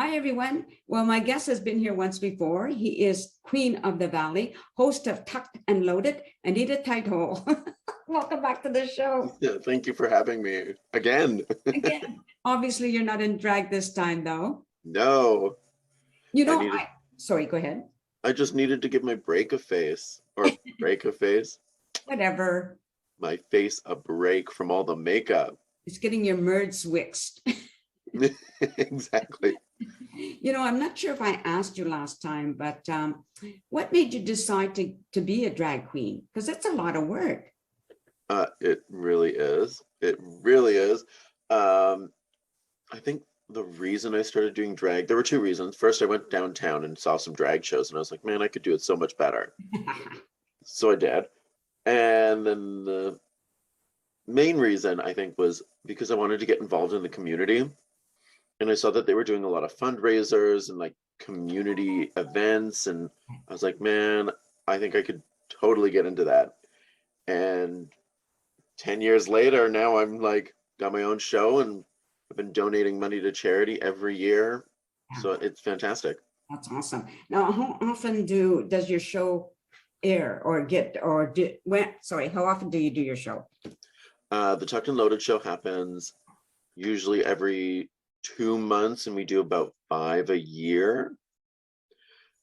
Hi, everyone. Well, my guest has been here once before. He is Queen of the Valley, host of Tucked and Loaded, Anida Tythole. Welcome back to the show. Yeah, thank you for having me again. Again, obviously, you're not in drag this time, though. No, You I know, needed, sorry, go ahead. I just needed to give my break a face or break a face, Whatever. my face a break from all the makeup. It's getting your merds wixed. Exactly. You know, I'm not sure if I asked you last time, but what made you decide to be a drag queen? Because it's a lot of work. It really is. It really is. I think the reason I started doing drag, there were two reasons. First, I went downtown and saw some drag shows, and I was like, man, I could do it so much better. So I did. And then the main reason I think was because I wanted to get involved in the community. And I saw that they were doing a lot of fundraisers and like community events. And I was like, man, I think I could totally get into that. And 10 years later, now I'm like, got my own show and I've been donating money to charity every year. So it's fantastic. That's awesome. Now, how often does your show air or how often do you do your show? The Tucked and Loaded show happens usually every 2 months, and we do about 5 a year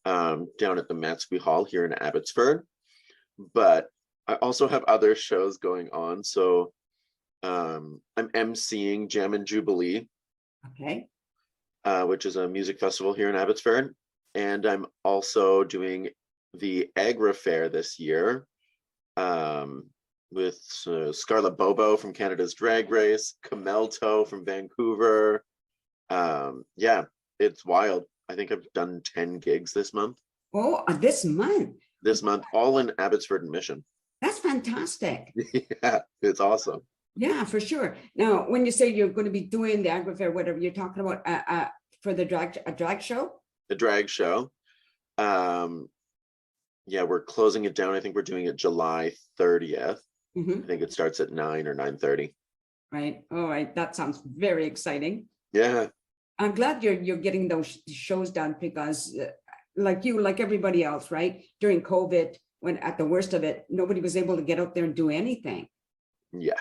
down at the Matsby Hall here in Abbotsford. But I also have other shows going on. So I'm emceeing Jam and Jubilee, Okay. which is a music festival here in Abbotsford. And I'm also doing the Agra Fair this year with Scarlett Bobo from Canada's Drag Race, Camelto from Vancouver. Yeah, it's wild. I think I've done 10 gigs this month. Oh, this month. This month, all in Abbotsford and Mission. That's fantastic. Yeah, it's awesome. Yeah, for sure. Now, when you say you're going to be doing the Agra Fair, whatever you're talking about for the drag show? The drag show. Yeah, we're closing it down. I think we're doing it July 30th. I think it starts at 9 or 9:30. Right. All right. That sounds very exciting. Yeah. I'm glad you're getting those shows done because like everybody else, right? During COVID, when at the worst of it, nobody was able to get out there and do anything. Yeah.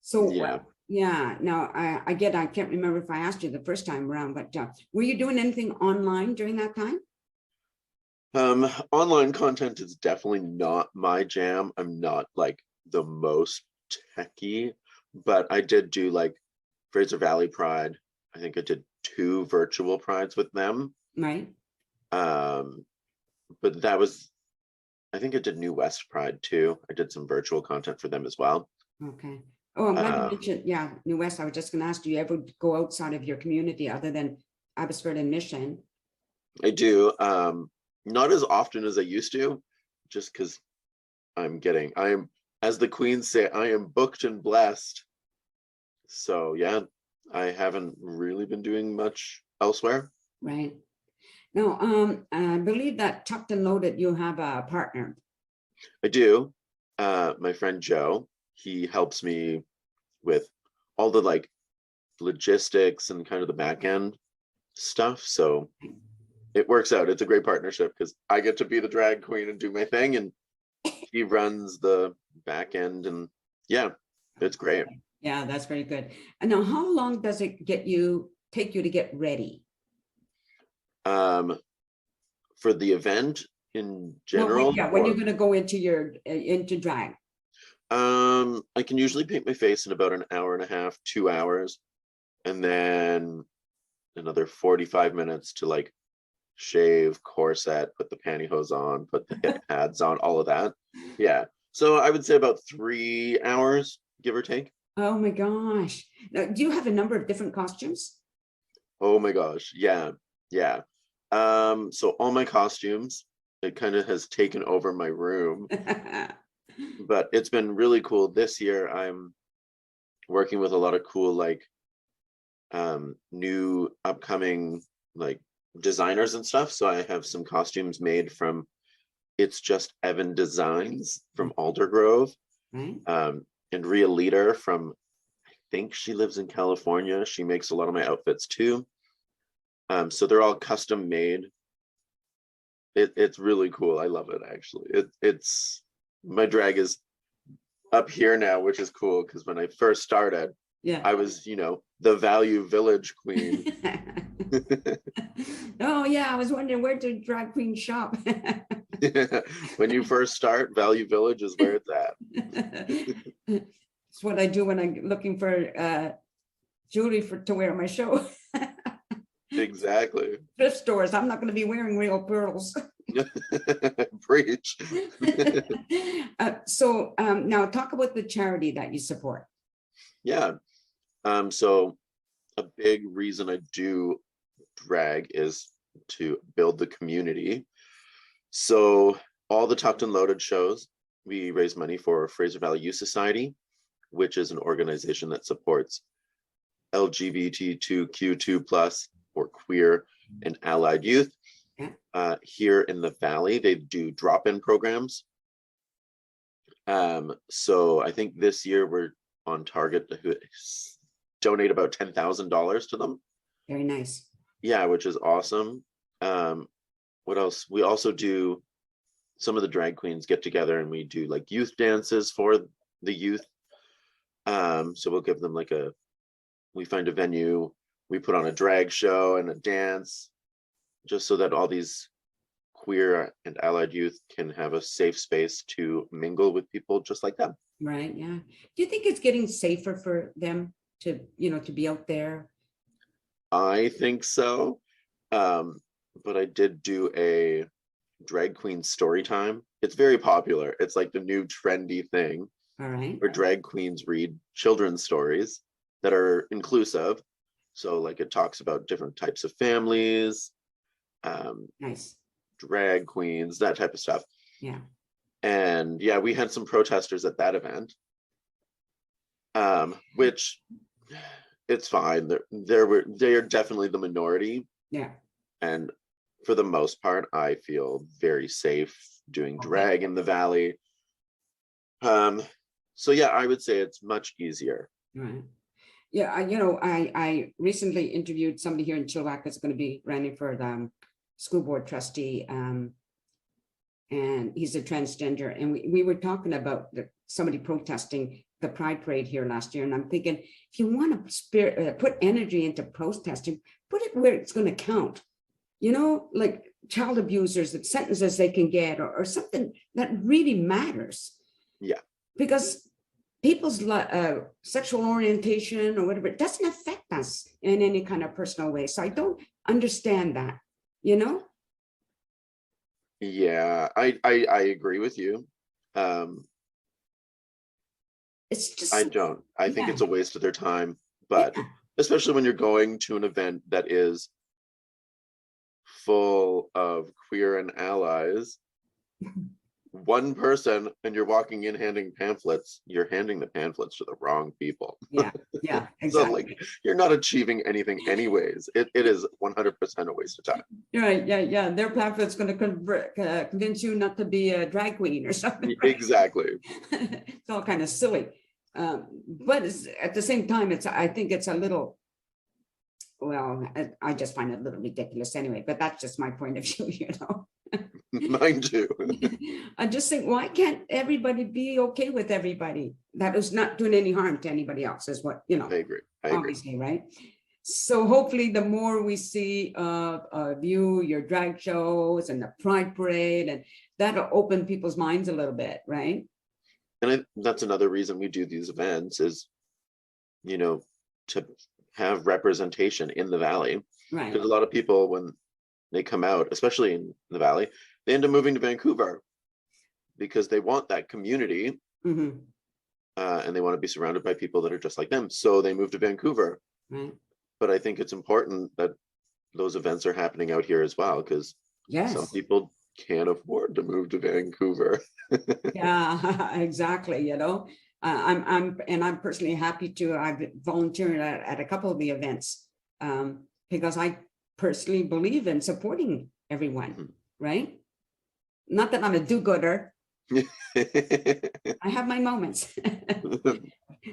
So yeah. Yeah. Now I can't remember if I asked you the first time around, but were you doing anything online during that time? Online content is definitely not my jam. I'm not like the most techie, but I did do like Fraser Valley Pride. I think I did 2 virtual prides with them. Right. But that was, I think I did New West Pride too. I did some virtual content for them as well. Okay. Oh, I'm glad you mentioned, yeah, New West. I was just going to ask, do you ever go outside of your community other than Abbotsford and Mission? I do. Not as often as I used to, just because as the queens say, I am booked and blessed. So yeah, I haven't really been doing much elsewhere. Right. Now, I believe that Tucked and Loaded, you have a partner. I do. My friend Joe, he helps me with all the like logistics and kind of the back end stuff. So it works out. It's a great partnership because I get to be the drag queen and do my thing, and he runs the back end, and yeah, it's great. Yeah, that's very good. And now, how long does it take you to get ready? For the event in general, when you're going to go into drag. I can usually paint my face in about an hour and a half, 2 hours, and then another 45 minutes to like shave, corset, put the pantyhose on, put the hip pads on, all of that. Yeah. So I would say about 3 hours, give or take. Oh my gosh. Now, do you have a number of different costumes? Oh my gosh. Yeah. Yeah. So all my costumes, it kind of has taken over my room, but it's been really cool. This year, I'm working with a lot of cool, like, new upcoming, like, designers and stuff. So I have some costumes made from It's Just Evan Designs from Aldergrove. Right. And Rhea Leader from, I think she lives in California. She makes a lot of my outfits too. So they're all custom made. It's really cool. I love it, actually. It's my drag is up here now, which is cool, because when I first started, Yeah. I was, the Value Village queen. Oh yeah, I was wondering where to drag queen shop. When you first start, Value Village is where it's at. It's what I do when I'm looking for jewelry to wear at my show. Exactly. Thrift stores. I'm not going to be wearing real pearls. Preach. So now talk about the charity that you support. Yeah. So a big reason I do drag is to build the community. So all the Tucked and Loaded shows, we raise money for Fraser Valley Youth Society, which is an organization that supports LGBTQ2+ or queer and allied youth. Yeah. Here in the Valley, they do drop-in programs. So I think this year we're on target to donate about $10,000 to them. Very nice. Yeah, which is awesome. What else? We also do, some of the drag queens get together and we do like youth dances for the youth. So we'll give them we find a venue, we put on a drag show and a dance, just so that all these queer and allied youth can have a safe space to mingle with people just like them. Right. Yeah. Do you think it's getting safer for them to be out there? I think so. But I did do a drag queen story time. It's very popular. It's like the new trendy thing. All right. Where drag queens read children's stories that are inclusive. So like it talks about different types of families, Nice. drag queens, that type of stuff. Yeah. And yeah, we had some protesters at that event, which it's fine. They are definitely the minority. Yeah. And for the most part, I feel very safe doing drag in the Valley. So yeah, I would say it's much easier. Right. Yeah. I recently interviewed somebody here in Chilliwack that's going to be running for the school board trustee. And he's a transgender. And we were talking about somebody protesting the Pride Parade here last year. And I'm thinking, if you want to put energy into protesting, put it where it's going to count. Like child abusers, the sentences they can get, or something that really matters. Yeah. Because people's sexual orientation or whatever, it doesn't affect us in any kind of personal way. So I don't understand that, Yeah, I agree with you. It's just, I don't. I think it's a waste of their time, but especially when you're going to an event that is full of queer and allies, one person, and you're walking in handing pamphlets, you're handing the pamphlets to the wrong people. Yeah, exactly. So like, you're not achieving anything anyways. It is 100% a waste of time. Right. Yeah. Their pamphlet's going to convince you not to be a drag queen or something. Right? Exactly. It's all kind of silly. But at the same time, I think it's a little, well, I just find it a little ridiculous anyway, but that's just my point of view, Mine too. I just think, why can't everybody be okay with everybody? That is not doing any harm to anybody else, is what, I agree. Obviously, right? So hopefully the more we see of you, your drag shows and the Pride Parade, and that'll open people's minds a little bit, right? And that's another reason we do these events is, to have representation in the Valley. Right. Because a lot of people, when they come out, especially in the Valley, they end up moving to Vancouver because they want that community. Mm-hmm. And they want to be surrounded by people that are just like them. So they move to Vancouver. Right. But I think it's important that those events are happening out here as well, because some people can't afford to move to Vancouver. Yeah, exactly. I'm personally happy to. I've volunteered at a couple of the events because I personally believe in supporting everyone, right? Not that I'm a do-gooder. I have my moments.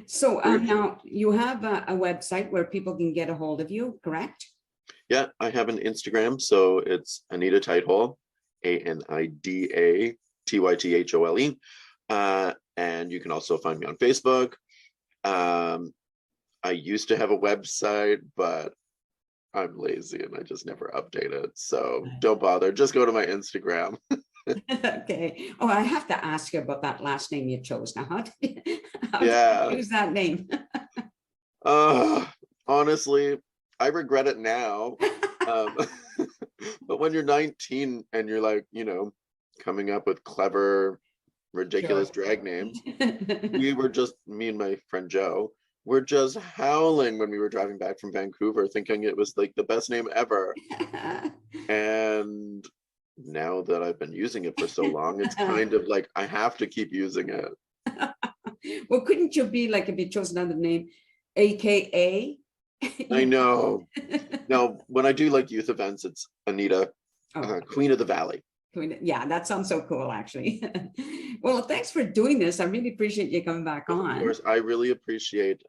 So now you have a website where people can get a hold of you, correct? Yeah, I have an Instagram, so it's Anida Tythole, ANIDA TYTHOLE. And you can also find me on Facebook. I used to have a website, but I'm lazy and I just never update it. So don't bother. Just go to my Instagram. Okay. Oh, I have to ask you about that last name you chose. Now, how did Yeah. you choose that name? Honestly, I regret it now. But when you're 19 and you're like, coming up with clever, ridiculous Sure. drag names, we were just, me and my friend Joe, we're just howling when we were driving back from Vancouver, thinking it was like the best name ever. And now that I've been using it for so long, it's kind of like I have to keep using it. Well, couldn't you be like, if you chose another name, AKA? I know. No, when I do like youth events, it's Anida, Oh, Queen of the Valley. yeah, that sounds so cool, actually. Well, thanks for doing this. I really appreciate you coming back on. Of course, I really appreciate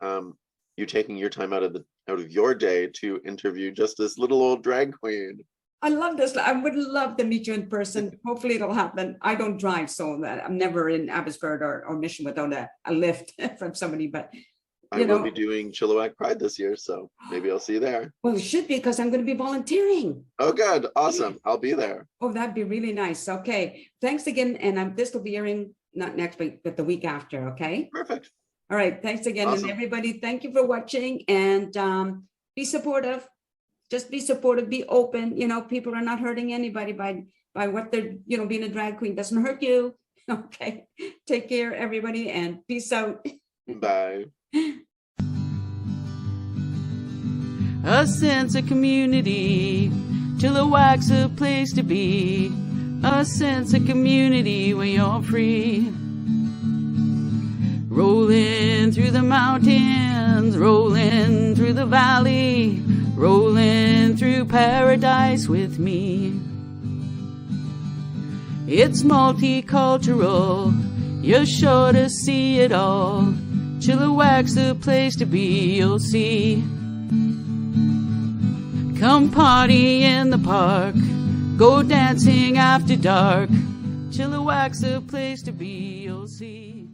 you taking your time out of your day to interview just this little old drag queen. I love this. I would love to meet you in person. Hopefully it'll happen. I don't drive, so that I'm never in Abbotsford or Mission without a lift from somebody, but I will be doing Chilliwack Pride this year, so maybe I'll see you there. well, it should be, because I'm going to be volunteering. Oh, good. Awesome. I'll be there. Oh, that'd be really nice. Okay. Thanks again. And this will be airing not next week, but the week after. Okay. Perfect. All right. Thanks again. Awesome. And everybody, thank you for watching, and be supportive. Just be supportive, be open. People are not hurting anybody by what they're, being a drag queen doesn't hurt you. Okay. Take care, everybody, and peace out. Bye. A sense of community, Chilliwack's a place to be. A sense of community where you're free. Rolling through the mountains, rolling through the valley, rolling through paradise with me. It's multicultural, you're sure to see it all. Chilliwack's the place to be, you'll see. Come party in the park, go dancing after dark. Chilliwack's the place to be, you'll see.